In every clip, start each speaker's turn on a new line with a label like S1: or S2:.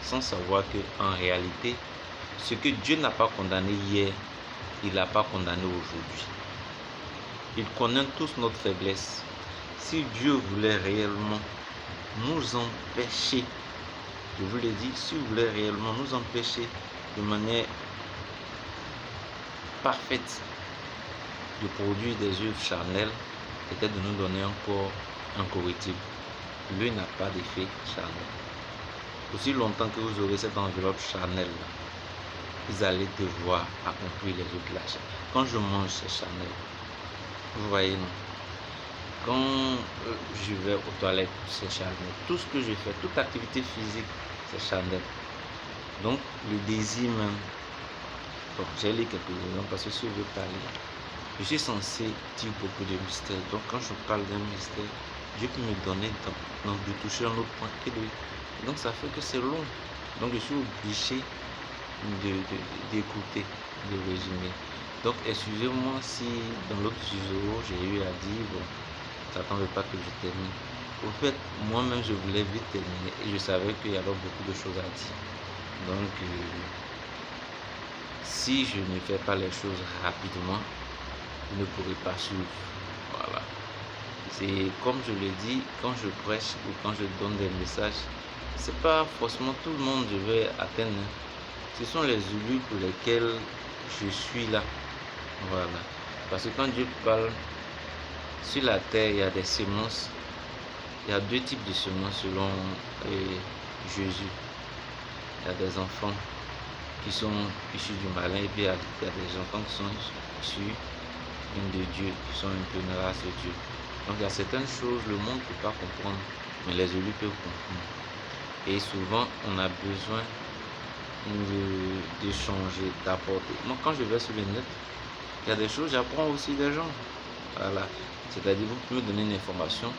S1: sans savoir que en réalité, ce que Dieu n'a pas condamné hier, il n'a pas condamné aujourd'hui. Il connaît tous notre faiblesse. Si Dieu voulait réellement nous empêcher, je vous l'ai dit, si vous voulez réellement nous empêcher de manière parfaite de produire des œuvres charnelles, peut-être de nous donner un corps incorruptible. Lui n'a pas d'effet charnel. Aussi longtemps que vous aurez cette enveloppe charnelle, vous allez devoir accomplir les œuvres de la chair. Quand je mange, c'est charnel. Vous voyez, non? Quand je vais aux toilettes, c'est charnel. Tout ce que je fais, toute activité physique, c'est charnel. Donc, le désir même. Bon, j'ai lu quelques exemples parce que si je veux parler, je suis censé dire beaucoup de mystères. Donc, quand je parle d'un mystère, Dieu peut me donner de toucher un autre point. Donc, ça fait que c'est long. Donc, je suis obligé d'écouter, de résumer. Donc, excusez-moi si dans l'autre vidéo, j'ai eu à dire, bon, ça ne veut pas que je termine. Au fait, moi-même, je voulais vite terminer et je savais qu'il y avait beaucoup de choses à dire. Donc, si je ne fais pas les choses rapidement, vous ne pourrez pas suivre. Voilà. C'est comme je le dis, quand je prêche ou quand je donne des messages, c'est pas forcément tout le monde que je vais atteindre. Ce sont les élus pour lesquels je suis là. Voilà. Parce que quand Dieu parle, sur la terre, il y a des semences. Il y a deux types de semences selon Jésus. Il y a des enfants qui sont issus du malin et puis il y a des enfants qui sont issus de Dieu, qui sont un peu une race de Dieu. Donc il y a certaines choses, le monde ne peut pas comprendre, mais les élus peuvent comprendre. Et souvent, on a besoin d'échanger, d'apporter. Moi, quand je vais sur le net, il y a des choses, j'apprends aussi des gens. Voilà. C'est-à-dire, vous pouvez me donner une information,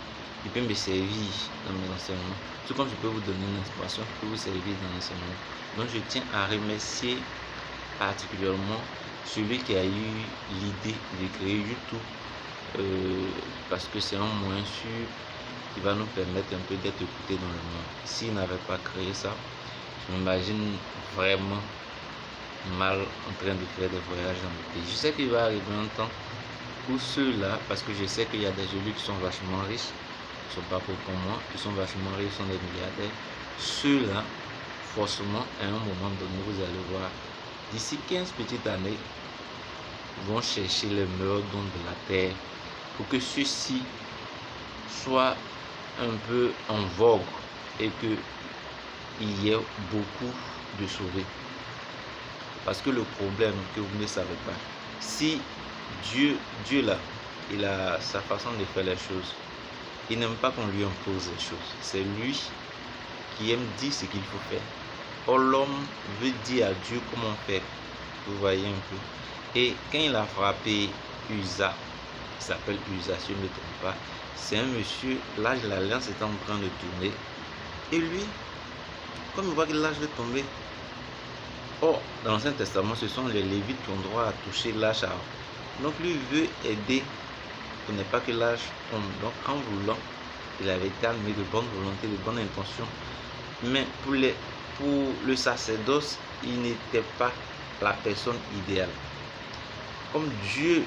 S1: il peut me servir dans mes enseignements. Tout comme je peux vous donner une information, je peux vous servir dans l'enseignement. Donc, je tiens à remercier particulièrement celui qui a eu l'idée de créer YouTube, parce que c'est un moyen sûr qui va nous permettre un peu d'être écoutés dans le monde. S'il n'avait pas créé ça, je m'imagine vraiment mal en train de faire des voyages dans le pays. Je sais qu'il va arriver un temps où ceux-là, parce que je sais qu'il y a des élus qui sont vachement riches, qui ne sont pas pauvres comme moi, qui sont vachement riches, sont des milliardaires. Ceux-là, forcément, à un moment donné, vous allez voir, d'ici 15 petites années, vont chercher les meilleurs dons de la terre pour que ceux-ci soient un peu en vogue et qu'il y ait beaucoup de sauvés. Parce que le problème que vous ne savez pas, si Dieu là, il a sa façon de faire les choses. Il n'aime pas qu'on lui impose les choses. C'est lui qui aime dire ce qu'il faut faire. Or, l'homme veut dire à Dieu comment faire. Vous voyez un peu. Et quand il a frappé Uza, il s'appelle Uza, si je ne me trompe pas, c'est un monsieur, l'âge de l'alliance est en train de tourner. Et lui, comme il voit que l'âge va tomber, or, dans l'Ancien Testament, ce sont les Lévites qui ont droit à toucher l'âge. Donc, lui veut aider pour ne pas que l'âge tombe. Donc, en voulant, il avait été animé de bonne volonté, de bonne intention. Mais pour le sacerdoce, il n'était pas la personne idéale. Comme Dieu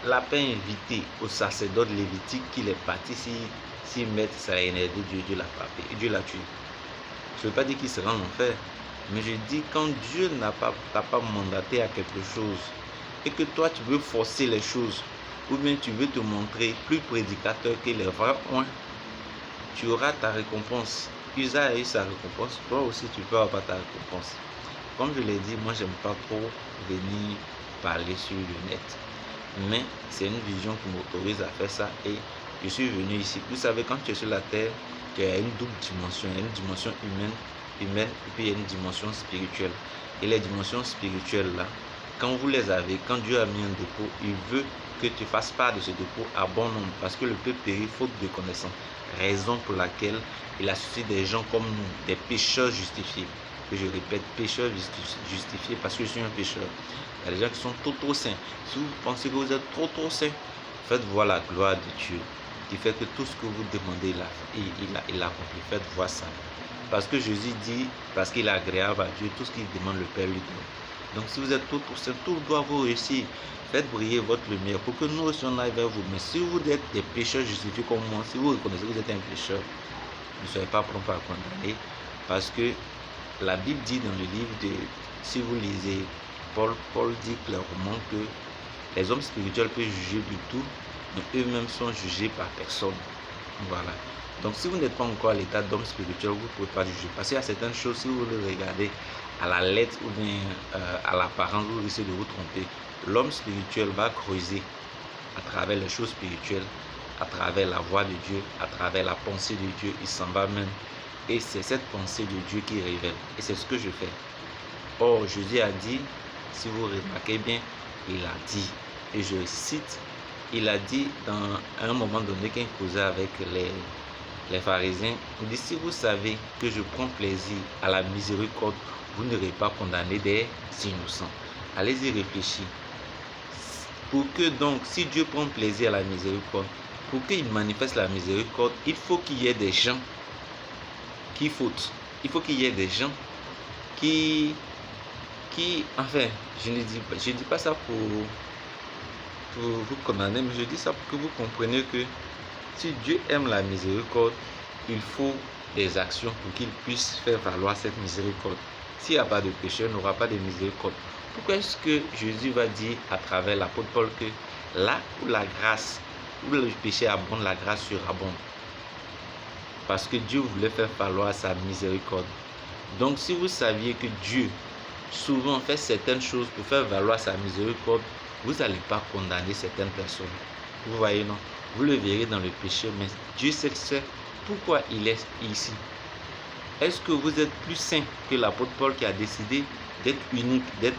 S1: l'a pas invité au sacerdoce lévitique qu'il est parti, si maître ça a énervé Dieu l'a frappé et Dieu l'a tué. Je ne veux pas dire qu'il sera en enfer, mais je dis quand Dieu t'a pas mandaté à quelque chose et que toi tu veux forcer les choses ou bien tu veux te montrer plus prédicateur que les vrais oins, tu auras ta récompense. Usa a eu sa récompense, toi aussi tu peux avoir ta récompense. Comme je l'ai dit, moi j'aime pas trop venir parler sur le net, mais c'est une vision qui m'autorise à faire ça et je suis venu ici. Vous savez, quand tu es sur la terre, il y a une double dimension, il y a une dimension humaine et puis il y a une dimension spirituelle. Et les dimensions spirituelles là, quand vous les avez, quand Dieu a mis un dépôt, il veut que tu fasses part de ce dépôt à bon nombre, parce que le peuple périt faute de connaissance. Raison pour laquelle il a suscité des gens comme nous, des pécheurs justifiés. Que je répète, pécheurs justifiés, parce que je suis un pécheur. Il y a des gens qui sont trop saints. Si vous pensez que vous êtes trop saints, faites voir la gloire de Dieu, qui fait que tout ce que vous demandez, il a accompli. Faites voir ça. Parce que Jésus dit, parce qu'il est agréable à Dieu, tout ce qu'il demande, le Père lui donne. Donc si vous êtes tout doit vous réussir. Faites briller votre lumière pour que nous aussi on aille vers vous. Mais si vous êtes des pécheurs justifiés comme moi, si vous reconnaissez que vous êtes un pécheur, ne soyez pas prompt à condamner. Parce que la Bible dit dans le livre de, si vous lisez, Paul dit clairement que les hommes spirituels peuvent juger du tout, mais eux-mêmes sont jugés par personne. Voilà. Donc si vous n'êtes pas encore à l'état d'homme spirituel, vous ne pouvez pas juger. Parce qu'il y a certaines choses, si vous le regardez à la lettre ou bien à l'apparence, vous risquez de vous tromper. L'homme spirituel va creuser à travers les choses spirituelles, à travers la voix de Dieu, à travers la pensée de Dieu. Il s'en va même. Et c'est cette pensée de Dieu qui révèle. Et c'est ce que je fais. Or, Jésus a dit, si vous remarquez bien, il a dit, et je cite, il a dit dans un moment donné qu'il causait avec les pharisiens, il dit, si vous savez que je prends plaisir à la miséricorde, vous n'aurez pas condamné des innocents. Allez-y réfléchir. Pour que donc, si Dieu prend plaisir à la miséricorde, pour qu'il manifeste la miséricorde, il faut qu'il y ait des gens qui fautent. Il faut qu'il y ait des gens qui enfin, je ne dis pas ça pour vous condamner, mais je dis ça pour que vous compreniez que si Dieu aime la miséricorde, il faut des actions pour qu'il puisse faire valoir cette miséricorde. S'il n'y a pas de péché, il n'y aura pas de miséricorde. Pourquoi est-ce que Jésus va dire à travers l'apôtre Paul que là où la grâce, où le péché abonde, la grâce surabonde? Parce que Dieu voulait faire valoir sa miséricorde. Donc si vous saviez que Dieu souvent fait certaines choses pour faire valoir sa miséricorde, vous n'allez pas condamner certaines personnes. Vous voyez, non? Vous le verrez dans le péché, mais Dieu sait pourquoi il est ici. Est-ce que vous êtes plus saint que l'apôtre Paul qui a décidé d'être unique, de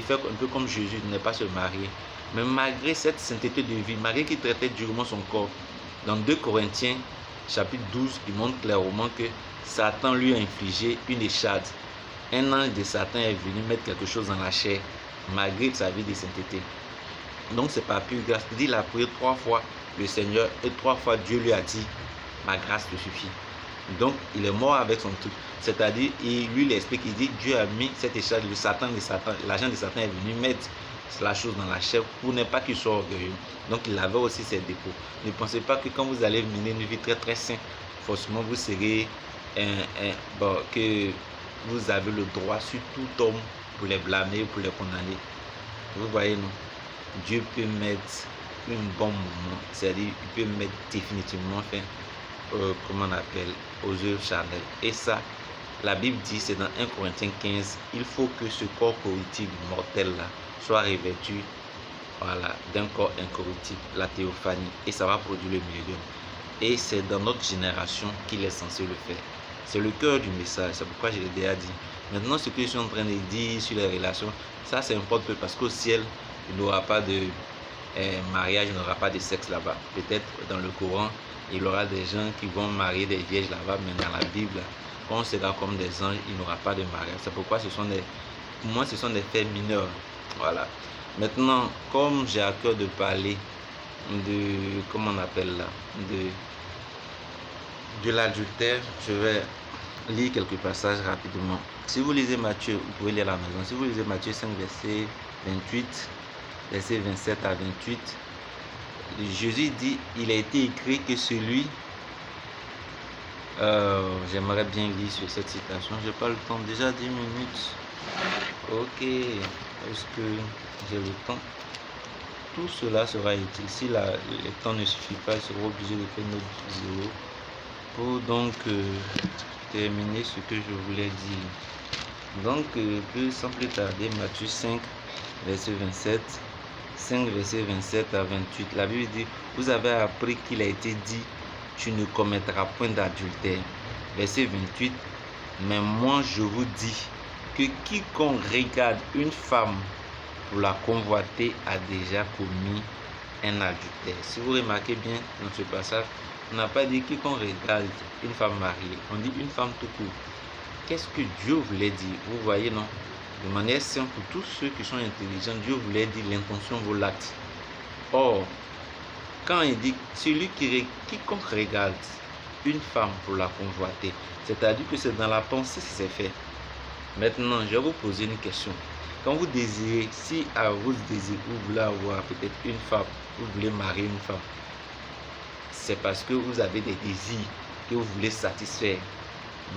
S1: faire un peu comme Jésus, de ne pas se marier? Mais malgré cette sainteté de vie, malgré qu'il traitait durement son corps, dans 2 Corinthiens, chapitre 12, il montre clairement que Satan lui a infligé une échade. Un ange de Satan est venu mettre quelque chose dans la chair, malgré sa vie de sainteté. Donc c'est par pure grâce. Il dit, il a prié 3 fois le Seigneur et 3 fois Dieu lui a dit, ma grâce te suffit. Donc il est mort avec son truc. C'est-à-dire, il explique, il dit, Dieu a mis cette échelle, l'agent de Satan est venu mettre la chose dans la chair pour ne pas qu'il soit orgueilleux. Donc il avait aussi ses défauts. Ne pensez pas que quand vous allez mener une vie très très sainte, forcément vous serez que vous avez le droit sur tout homme pour les blâmer ou pour les condamner. Vous voyez, non? Dieu peut mettre un bon moment, c'est-à-dire il peut mettre définitivement fin, comment on appelle, aux œuvres charnelles. Et ça, la Bible dit, c'est dans 1 Corinthiens 15, il faut que ce corps corruptible mortel là soit revêtu, voilà, d'un corps incorruptible, la théophanie, et ça va produire le millénium. Et c'est dans notre génération qu'il est censé le faire. C'est le cœur du message, c'est pourquoi je l'ai déjà dit. Maintenant, ce que je suis en train de dire sur les relations, ça importe peu parce qu'au ciel, il n'y aura pas de mariage, il n'y aura pas de sexe là-bas. Peut-être dans le Coran, il y aura des gens qui vont marier des vierges là-bas, mais dans la Bible, quand on sera comme des anges, il n'y aura pas de mariage. C'est pourquoi pour moi, ce sont des faits mineurs. Voilà. Maintenant, comme j'ai à cœur de parler de, comment on appelle là, de l'adultère, je vais lire quelques passages rapidement. Si vous lisez Matthieu, vous pouvez lire à la maison. Si vous lisez Matthieu 5, verset 28, verset 27 à 28, Jésus dit, il a été écrit que celui, j'aimerais bien lire sur cette citation, je n'ai pas le temps, déjà 10 minutes. Ok, est-ce que j'ai le temps? Tout cela sera utile. Si le temps ne suffit pas, je serai obligé de faire une autre vidéo pour donc terminer ce que je voulais dire. Donc, sans plus tarder, Matthieu 5, verset 27. 5, verset 27 à 28. La Bible dit, vous avez appris qu'il a été dit, tu ne commettras point d'adultère. Verset 28, mais moi je vous dis que quiconque regarde une femme pour la convoiter a déjà commis un adultère. Si vous remarquez bien dans ce passage, on n'a pas dit quiconque regarde une femme mariée, on dit une femme tout court. Qu'est-ce que Dieu voulait dire? Vous voyez, non? De manière simple, pour tous ceux qui sont intelligents, Dieu voulait dire l'intention vaut l'acte. Or, quand il dit quiconque regarde une femme pour la convoiter. C'est-à-dire que c'est dans la pensée que c'est fait. Maintenant, je vais vous poser une question. Quand vous désirez, si à vous désirez, vous voulez avoir peut-être une femme, vous voulez marier une femme, c'est parce que vous avez des désirs que vous voulez satisfaire.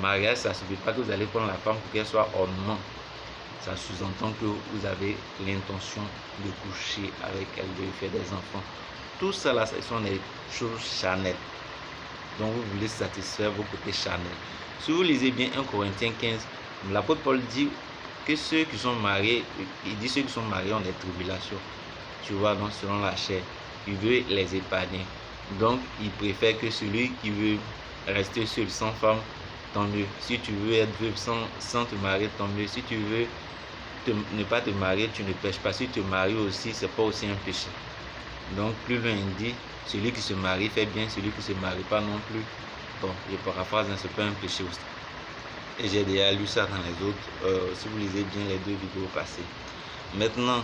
S1: Mariage, ça ne signifie pas que vous allez prendre la femme pour qu'elle soit ornement. Ça sous-entend que vous avez l'intention de coucher avec elle, de faire des enfants. Tout ça là, ce sont des choses charnelles. Donc vous voulez satisfaire vos côtés charnels. Si vous lisez bien 1 Corinthiens 15, l'apôtre Paul dit que ceux qui sont mariés, il dit ceux qui sont mariés ont des tribulations. Tu vois, donc selon la chair, il veut les épargner. Donc il préfère que celui qui veut rester seul sans femme, tant mieux. Si tu veux être veuve sans te marier, tant mieux. Si tu veux ne pas te marier, tu ne pêches pas. Si tu te maries aussi, c'est pas aussi un péché. Donc plus loin il dit, celui qui se marie fait bien, celui qui ne se marie pas non plus. Bon, je paraphrase, c'est pas un péché aussi. Et j'ai déjà lu ça dans les autres, si vous lisez bien les 2 vidéos passées. Maintenant,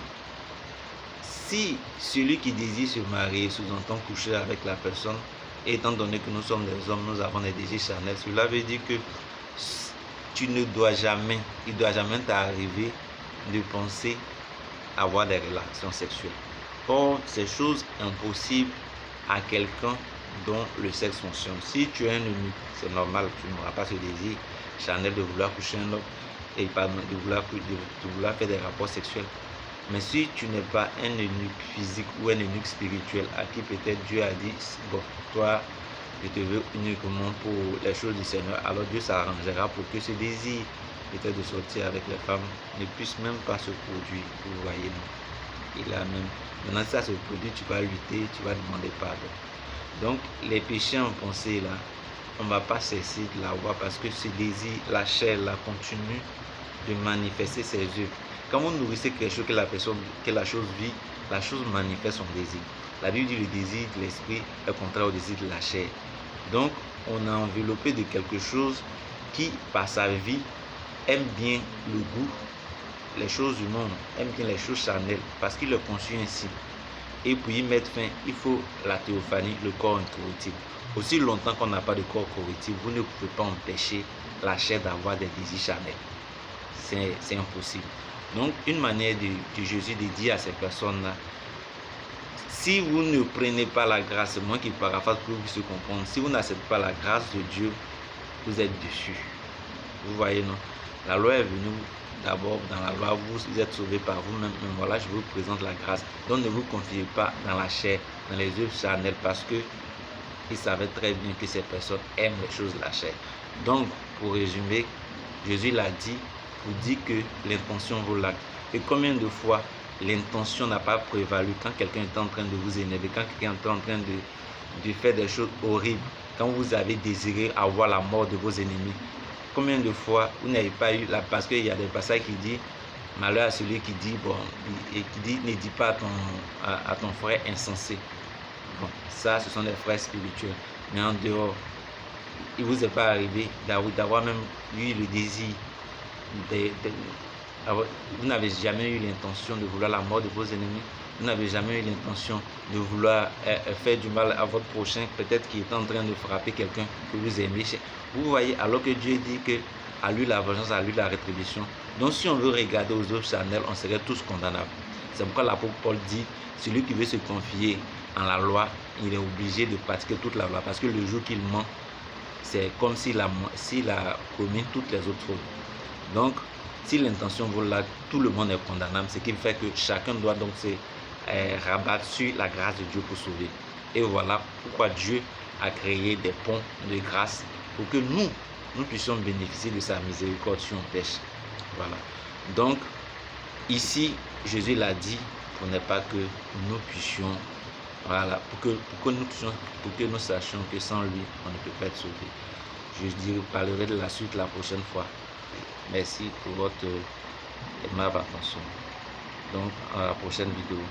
S1: si celui qui désire se marier sous-entend coucher avec la personne, et étant donné que nous sommes des hommes, nous avons des désirs charnels, cela veut dire que tu ne dois jamais, il ne doit jamais t'arriver de penser avoir des relations sexuelles. Or, c'est chose impossible à quelqu'un dont le sexe fonctionne. Si tu es un eunuque, c'est normal, tu n'auras pas ce désir charnel de vouloir coucher un homme et de vouloir faire des rapports sexuels. Mais si tu n'es pas un eunuque physique ou un eunuque spirituel à qui peut-être Dieu a dit, bon, toi, je te veux uniquement pour les choses du Seigneur, alors Dieu s'arrangera pour que ce désir peut-être de sortir avec les femmes ne puisse même pas se produire. Vous voyez, non? Il a même. Maintenant, si ça se produit, tu vas lutter, tu vas demander pardon. Donc, les péchés en pensée, là, on ne va pas cesser de l'avoir parce que ce désir, la chair, là, continue de manifester ses œuvres. Quand vous nourrissez quelque chose que la chose vit, la chose manifeste son désir. La Bible dit le désir de l'esprit est contraire au désir de la chair. Donc, on a enveloppé de quelque chose qui, par sa vie, aime bien le goût, les choses du monde, aime bien les choses charnelles, parce qu'il le conçu ainsi. Et pour y mettre fin, il faut la théophanie, le corps incorruptible. Aussi longtemps qu'on n'a pas de corps corruptible, vous ne pouvez pas empêcher la chair d'avoir des désirs charnels. C'est impossible. Donc, une manière de Jésus de dire à ces personnes-là, si vous ne prenez pas la grâce, c'est moi qui paraphrase pour que vous puissiez comprendre, si vous n'acceptez pas la grâce de Dieu, vous êtes déçus. Vous voyez, non? La loi est venue d'abord dans la loi, vous êtes sauvés par vous-même, mais voilà, je vous présente la grâce. Donc, ne vous confiez pas dans la chair, dans les œuvres charnelles, parce que il savait très bien que ces personnes aiment les choses de la chair. Donc, pour résumer, Jésus l'a dit, pour dire que l'intention vaut l'acte. Et combien de fois l'intention n'a pas prévalu quand quelqu'un est en train de vous énerver, quand quelqu'un est en train de faire des choses horribles, quand vous avez désiré avoir la mort de vos ennemis. Combien de fois vous n'avez pas eu la... Parce qu'il y a des passages qui disent malheur à celui qui dit, bon, et qui dit ne dis pas à ton frère insensé. Bon, ça, ce sont des frères spirituels. Mais en dehors, il ne vous est pas arrivé d'avoir même eu le désir vous n'avez jamais eu l'intention de vouloir la mort de vos ennemis. Vous n'avez jamais eu l'intention de vouloir faire du mal à votre prochain, peut-être qu'il est en train de frapper quelqu'un que vous aimez. Vous voyez, alors que Dieu dit que à lui la vengeance, à lui la rétribution. Donc si on veut regarder aux œuvres charnelles, on serait tous condamnables. C'est pourquoi l'apôtre Paul dit, celui qui veut se confier en la loi, il est obligé de pratiquer toute la loi. Parce que le jour qu'il ment, c'est comme s'il a commis toutes les autres fautes. Donc, si l'intention vaut là, tout le monde est condamnable, ce qui fait que chacun doit donc se rabattre sur la grâce de Dieu pour sauver. Et voilà pourquoi Dieu a créé des ponts de grâce pour que nous puissions bénéficier de sa miséricorde si on pêche. Voilà. Donc, ici, Jésus l'a dit pour ne pas que nous puissions, voilà, pour que nous sachions que sans lui, on ne peut pas être sauvé. Je parlerai de la suite la prochaine fois. Merci pour votre aimable attention. Donc, à la prochaine vidéo.